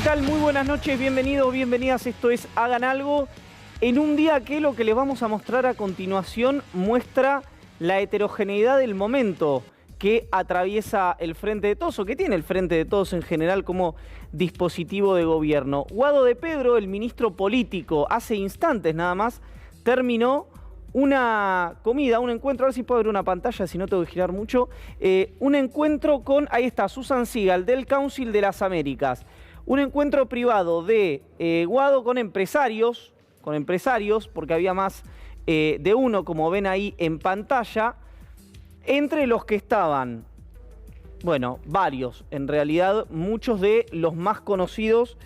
tal? Muy buenas noches, bienvenidos, bienvenidas. Esto es Hagan Algo. En un día que lo que les vamos a mostrar a continuación muestra la heterogeneidad del momento que atraviesa el Frente de Todos, o que tiene el Frente de Todos en general como dispositivo de gobierno. Guado de Pedro, el ministro político, hace instantes nada más, terminó una comida, un encuentro, a ver si puedo ver una pantalla, si no tengo que girar mucho, un encuentro con, ahí está, Susan Sigal, del Council de las Américas. Un encuentro privado de Guado con empresarios, porque había más de uno, como ven ahí en pantalla, entre los que estaban, bueno, varios, en realidad, muchos de los más conocidos.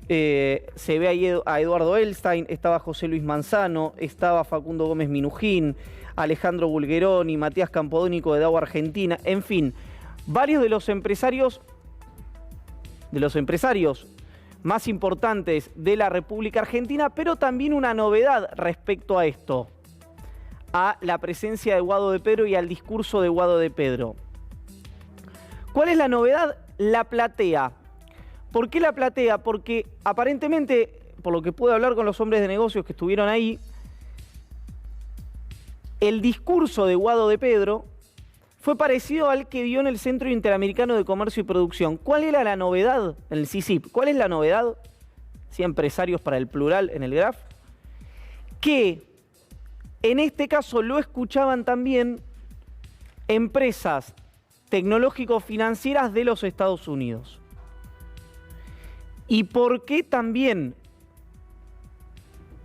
Se ve ahí a Eduardo Elstein, estaba José Luis Manzano, estaba Facundo Gómez Minujín, Alejandro Bulgeroni, Matías Campodónico de Dow Argentina, en fin, varios de los empresarios más importantes de la República Argentina, pero también una novedad respecto a esto, a la presencia de Guado de Pedro y al discurso de Guado de Pedro. ¿Cuál es la novedad? La platea. ¿Por qué la platea? Porque aparentemente, por lo que pude hablar con los hombres de negocios que estuvieron ahí, el discurso de Guado de Pedro fue parecido al que dio en el Centro Interamericano de Comercio y Producción. ¿Cuál era la novedad en el CICIP? ¿Cuál es la novedad? Sí, empresarios para el plural en el GRAF. Que en este caso lo escuchaban también empresas tecnológico-financieras de los Estados Unidos. ¿Y por qué también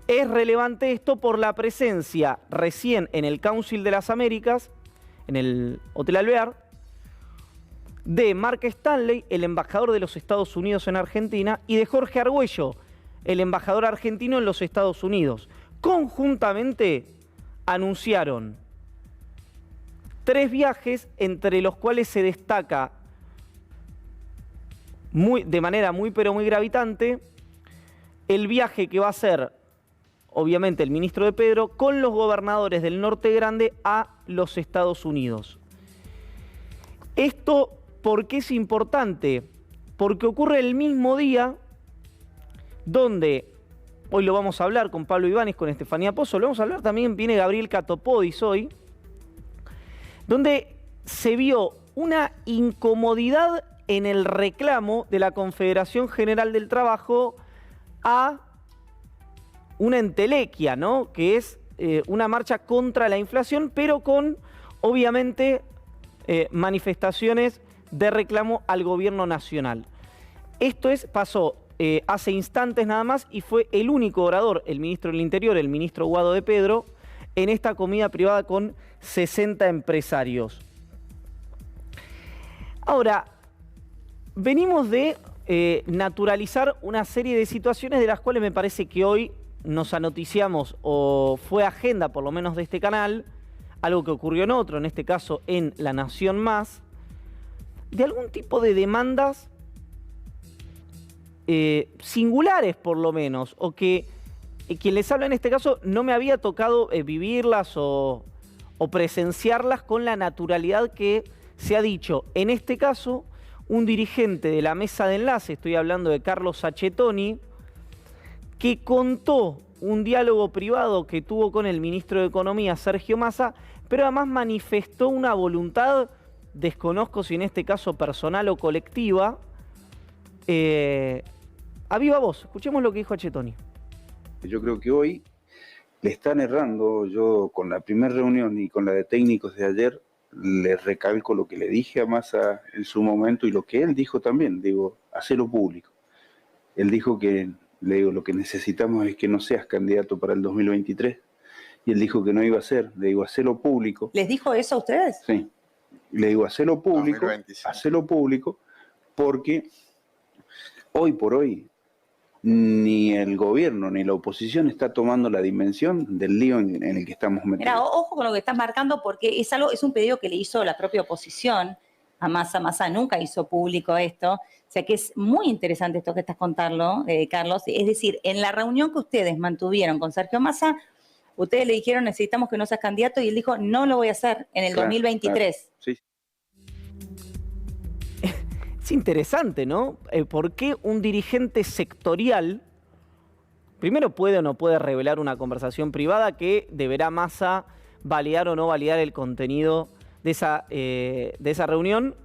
es relevante esto? Por la presencia recién en el Council de las Américas, en el Hotel Alvear, de Mark Stanley, el embajador de los Estados Unidos en Argentina, y de Jorge Argüello, el embajador argentino en los Estados Unidos. Conjuntamente anunciaron 3 viajes, entre los cuales se destaca de manera muy pero muy gravitante el viaje que va a hacer, obviamente, el ministro de Pedro con los gobernadores del Norte Grande a los Estados Unidos. Esto, ¿por qué es importante? Porque ocurre el mismo día donde, hoy lo vamos a hablar con Pablo Ibáñez, con Estefanía Pozo, lo vamos a hablar también, viene Gabriel Catopodis hoy, donde se vio una incomodidad en el reclamo de la Confederación General del Trabajo a una entelequia, ¿no? Que es una marcha contra la inflación, pero con, obviamente, manifestaciones de reclamo al gobierno nacional. Esto pasó hace instantes nada más y fue el único orador, el ministro del Interior, el ministro Guado de Pedro, en esta comida privada con 60 empresarios. Ahora, venimos de naturalizar una serie de situaciones de las cuales me parece que hoy nos anoticiamos, o fue agenda por lo menos de este canal, algo que ocurrió en otro, en este caso en La Nación Más, de algún tipo de demandas singulares por lo menos, o que quien les habla en este caso no me había tocado vivirlas o presenciarlas con la naturalidad que se ha dicho. En este caso, un dirigente de la mesa de enlace, estoy hablando de Carlos Sacchettoni, que contó un diálogo privado que tuvo con el ministro de Economía, Sergio Massa, pero además manifestó una voluntad, desconozco si en este caso personal o colectiva, a viva voz. Escuchemos lo que dijo Sacchettoni. Yo creo que hoy le están errando. Yo con la primera reunión y con la de técnicos de ayer, le recalco lo que le dije a Massa en su momento y lo que él dijo también, digo, hacerlo público. Él dijo que, le digo, lo que necesitamos es que no seas candidato para el 2023, y él dijo que no iba a ser, le digo, hacerlo público. ¿Les dijo eso a ustedes? Sí, le digo, hacerlo público, porque hoy por hoy ni el gobierno ni la oposición está tomando la dimensión del lío en el que estamos metidos. Mira, ojo con lo que estás marcando, porque es un pedido que le hizo la propia oposición a Massa. Massa nunca hizo público esto. O sea que es muy interesante esto que estás contando, Carlos. Es decir, en la reunión que ustedes mantuvieron con Sergio Massa, ustedes le dijeron necesitamos que no seas candidato y él dijo no lo voy a hacer en el 2023. Claro. Sí. Es interesante, ¿no? ¿Por qué un dirigente sectorial, primero, puede o no puede revelar una conversación privada que deberá Massa validar o no validar el contenido de esa reunión,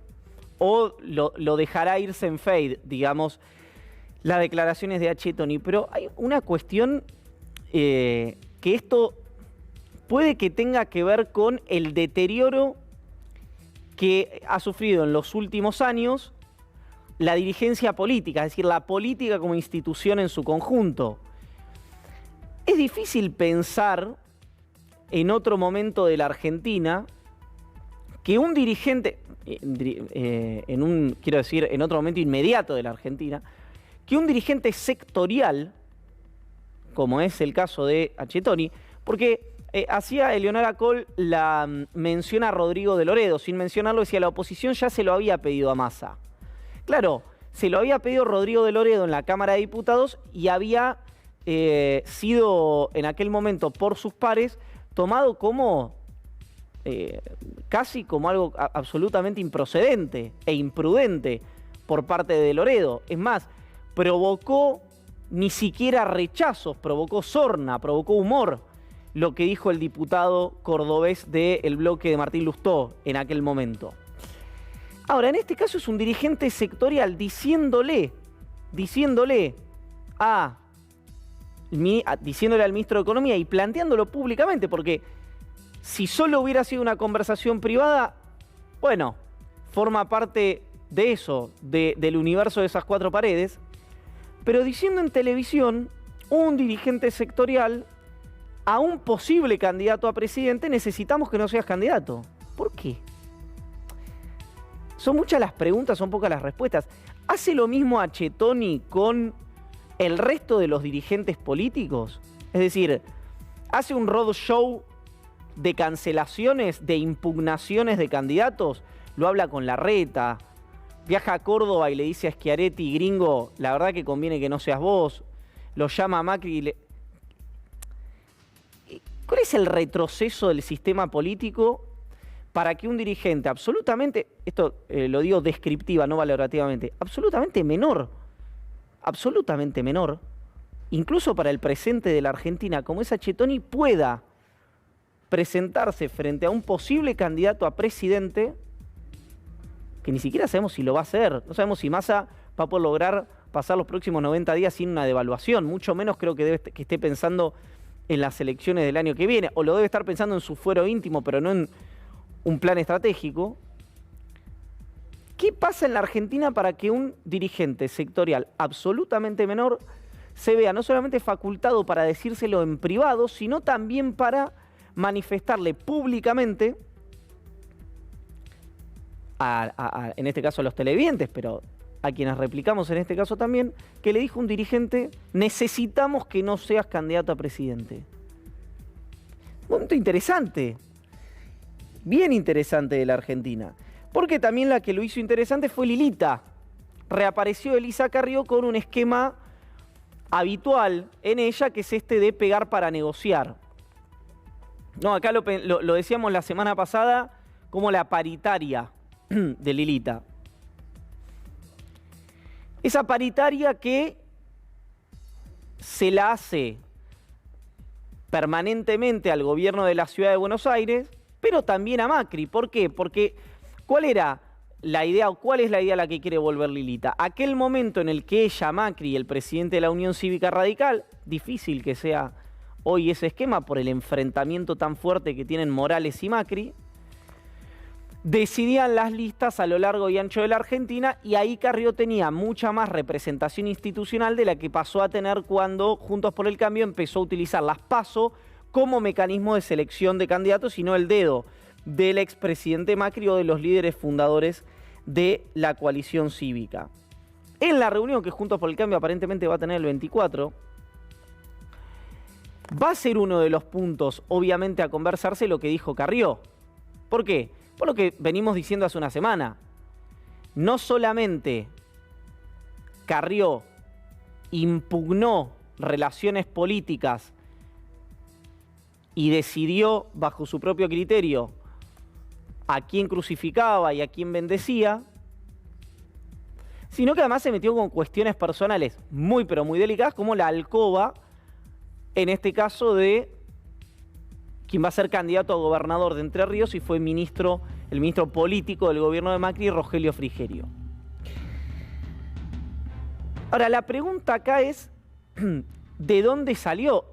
o lo dejará irse en fade, digamos, las declaraciones de Achetoni? Pero hay una cuestión que esto puede que tenga que ver con el deterioro que ha sufrido en los últimos años la dirigencia política, es decir, la política como institución en su conjunto. Es difícil pensar en otro momento de la Argentina que un dirigente, quiero decir, en otro momento inmediato de la Argentina, que un dirigente sectorial, como es el caso de Achetoni, porque hacía Eleonora Coll la mención a Rodrigo de Loredo, sin mencionarlo, decía la oposición ya se lo había pedido a Massa. Claro, se lo había pedido Rodrigo de Loredo en la Cámara de Diputados y había sido en aquel momento por sus pares tomado como casi como algo absolutamente improcedente e imprudente por parte de Loredo. Es más, provocó ni siquiera rechazos, provocó sorna, provocó humor lo que dijo el diputado cordobés del bloque de Martín Lustó en aquel momento. Ahora, en este caso es un dirigente sectorial diciéndole al ministro de Economía y planteándolo públicamente, porque si solo hubiera sido una conversación privada, bueno, forma parte de eso, del universo de esas cuatro paredes, pero diciendo en televisión, un dirigente sectorial a un posible candidato a presidente, necesitamos que no seas candidato. ¿Por qué? Son muchas las preguntas, son pocas las respuestas. ¿Hace lo mismo Achetoni con el resto de los dirigentes políticos? Es decir, ¿hace un roadshow de cancelaciones, de impugnaciones de candidatos? Lo habla con Larreta, viaja a Córdoba y le dice a Schiaretti, gringo, la verdad que conviene que no seas vos. Lo llama a Macri y le... ¿Cuál es el retroceso del sistema político para que un dirigente absolutamente, esto lo digo descriptiva, no valorativamente, absolutamente menor, incluso para el presente de la Argentina, como es Achetoni, pueda presentarse frente a un posible candidato a presidente que ni siquiera sabemos si lo va a hacer? No sabemos si Massa va a poder lograr pasar los próximos 90 días sin una devaluación, mucho menos creo que esté pensando en las elecciones del año que viene, o lo debe estar pensando en su fuero íntimo, pero no en un plan estratégico. ¿Qué pasa en la Argentina para que un dirigente sectorial absolutamente menor se vea no solamente facultado para decírselo en privado, sino también para manifestarle públicamente, en este caso a los televidentes, pero a quienes replicamos en este caso también, que le dijo un dirigente, necesitamos que no seas candidato a presidente? Un momento interesante, bien interesante de la Argentina. Porque también la que lo hizo interesante fue Lilita. Reapareció Elisa Carrió con un esquema habitual en ella, que es este de pegar para negociar. No, acá lo decíamos la semana pasada como la paritaria de Lilita. Esa paritaria que se la hace permanentemente al gobierno de la Ciudad de Buenos Aires, pero también a Macri. ¿Por qué? Porque ¿cuál era la idea o cuál es la idea a la que quiere volver Lilita? Aquel momento en el que ella, Macri, el presidente de la Unión Cívica Radical, difícil que sea hoy ese esquema por el enfrentamiento tan fuerte que tienen Morales y Macri, decidían las listas a lo largo y ancho de la Argentina, y ahí Carrió tenía mucha más representación institucional de la que pasó a tener cuando Juntos por el Cambio empezó a utilizar las PASO como mecanismo de selección de candidatos y no el dedo del expresidente Macri o de los líderes fundadores de la coalición cívica. En la reunión que Juntos por el Cambio aparentemente va a tener el 24, va a ser uno de los puntos, obviamente, a conversarse lo que dijo Carrió. ¿Por qué? Por lo que venimos diciendo hace una semana. No solamente Carrió impugnó relaciones políticas y decidió bajo su propio criterio a quién crucificaba y a quién bendecía, sino que además se metió con cuestiones personales muy pero muy delicadas, como la alcoba, en este caso de quien va a ser candidato a gobernador de Entre Ríos y fue el ministro político del gobierno de Macri, Rogelio Frigerio. Ahora, la pregunta acá es, ¿de dónde salió?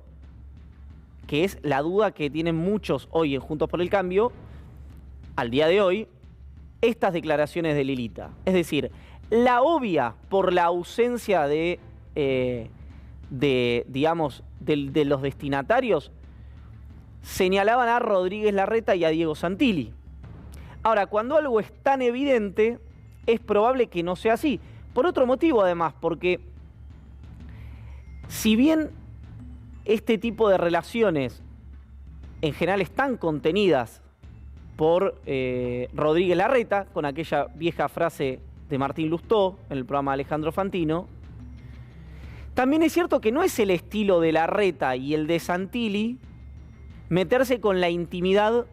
Que es la duda que tienen muchos hoy en Juntos por el Cambio, al día de hoy, estas declaraciones de Lilita. Es decir, la obvia por la ausencia de los destinatarios, señalaban a Rodríguez Larreta y a Diego Santilli. Ahora, cuando algo es tan evidente, es probable que no sea así. Por otro motivo, además, porque si bien este tipo de relaciones en general están contenidas por Rodríguez Larreta, con aquella vieja frase de Martín Lustó en el programa Alejandro Fantino, también es cierto que no es el estilo de Larreta y el de Santilli meterse con la intimidad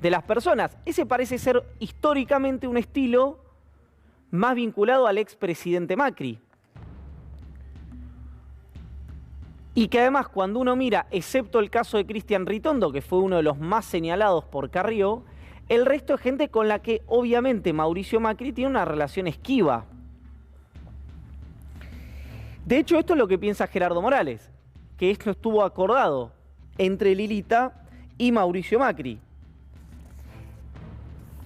de las personas. Ese parece ser históricamente un estilo más vinculado al expresidente Macri. Y que además cuando uno mira, excepto el caso de Cristian Ritondo, que fue uno de los más señalados por Carrió, el resto es gente con la que obviamente Mauricio Macri tiene una relación esquiva. De hecho, esto es lo que piensa Gerardo Morales, que esto estuvo acordado entre Lilita y Mauricio Macri.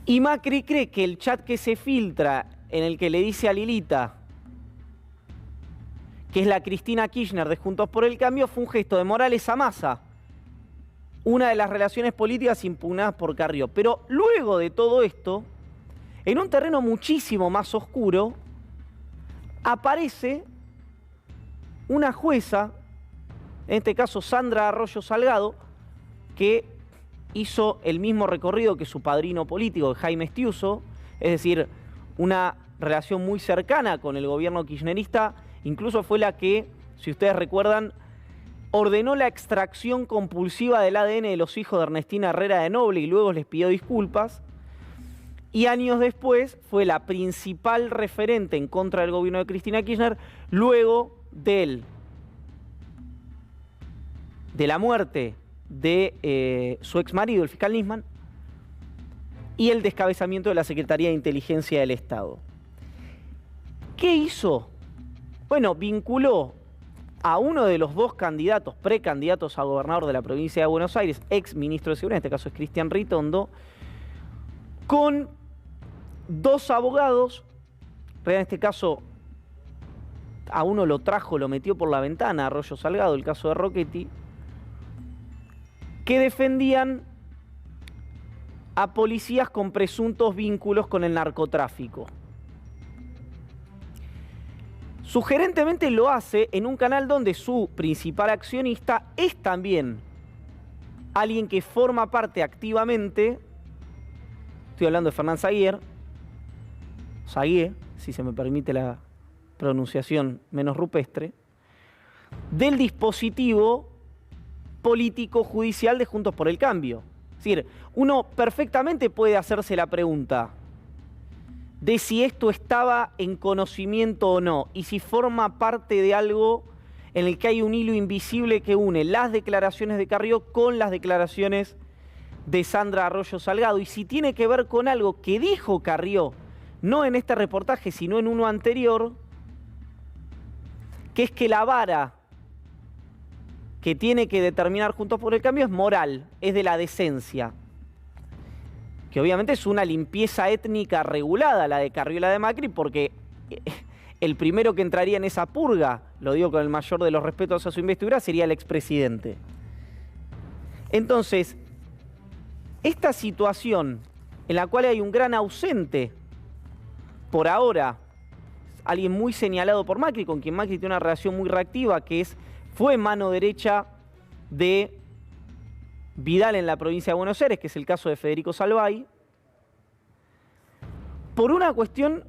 Y Macri cree que el chat que se filtra en el que le dice a Lilita, que es la Cristina Kirchner de Juntos por el Cambio, fue un gesto de Morales a Massa, una de las relaciones políticas impugnadas por Carrió. Pero luego de todo esto, en un terreno muchísimo más oscuro, aparece una jueza, en este caso Sandra Arroyo Salgado, que hizo el mismo recorrido que su padrino político, Jaime Estiuso, es decir, una relación muy cercana con el gobierno kirchnerista, incluso fue la que, si ustedes recuerdan, ordenó la extracción compulsiva del ADN de los hijos de Ernestina Herrera de Noble y luego les pidió disculpas. Y años después fue la principal referente en contra del gobierno de Cristina Kirchner, luego de la muerte de su exmarido, el fiscal Nisman, y el descabezamiento de la Secretaría de Inteligencia del Estado. ¿Qué hizo? Bueno, vinculó a uno de los dos candidatos, precandidatos a gobernador de la provincia de Buenos Aires, ex ministro de Seguridad, en este caso es Cristian Ritondo, con dos abogados, pero en este caso a uno lo trajo, lo metió por la ventana, Arroyo Salgado, el caso de Rocchetti, que defendían a policías con presuntos vínculos con el narcotráfico. Sugerentemente lo hace en un canal donde su principal accionista es también alguien que forma parte activamente, estoy hablando de Fernán Zaguier, si se me permite la pronunciación menos rupestre, del dispositivo político judicial de Juntos por el Cambio. Es decir, uno perfectamente puede hacerse la pregunta de si esto estaba en conocimiento o no, y si forma parte de algo en el que hay un hilo invisible que une las declaraciones de Carrió con las declaraciones de Sandra Arroyo Salgado, y si tiene que ver con algo que dijo Carrió, no en este reportaje, sino en uno anterior, que es que la vara que tiene que determinar Juntos por el Cambio es moral, es de la decencia. Que obviamente es una limpieza étnica regulada la de Carrió y la de Macri, porque el primero que entraría en esa purga, lo digo con el mayor de los respetos a su investidura, sería el expresidente. Entonces, esta situación en la cual hay un gran ausente, por ahora, alguien muy señalado por Macri, con quien Macri tiene una relación muy reactiva, que fue mano derecha de Vidal en la provincia de Buenos Aires, que es el caso de Federico Salvay, por una cuestión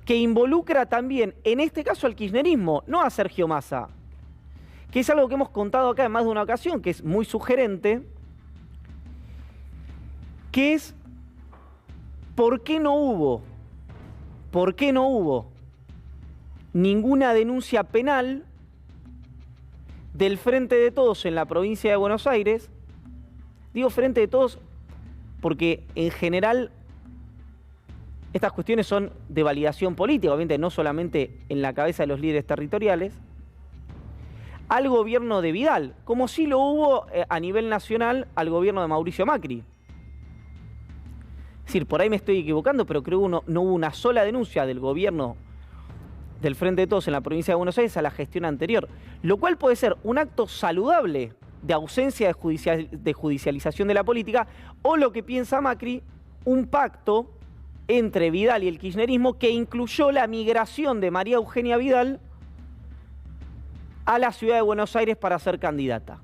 que involucra también, en este caso, al kirchnerismo, no a Sergio Massa, que es algo que hemos contado acá en más de una ocasión, que es muy sugerente, que es por qué no hubo ¿Por qué no hubo ninguna denuncia penal del Frente de Todos en la provincia de Buenos Aires? Digo Frente de Todos porque en general estas cuestiones son de validación política, obviamente no solamente en la cabeza de los líderes territoriales, al gobierno de Vidal, como sí lo hubo a nivel nacional al gobierno de Mauricio Macri. Es decir, por ahí me estoy equivocando, pero creo que no hubo una sola denuncia del gobierno del Frente de Todos en la provincia de Buenos Aires a la gestión anterior, lo cual puede ser un acto saludable de ausencia de judicialización de la política, o lo que piensa Macri, un pacto entre Vidal y el kirchnerismo que incluyó la migración de María Eugenia Vidal a la ciudad de Buenos Aires para ser candidata.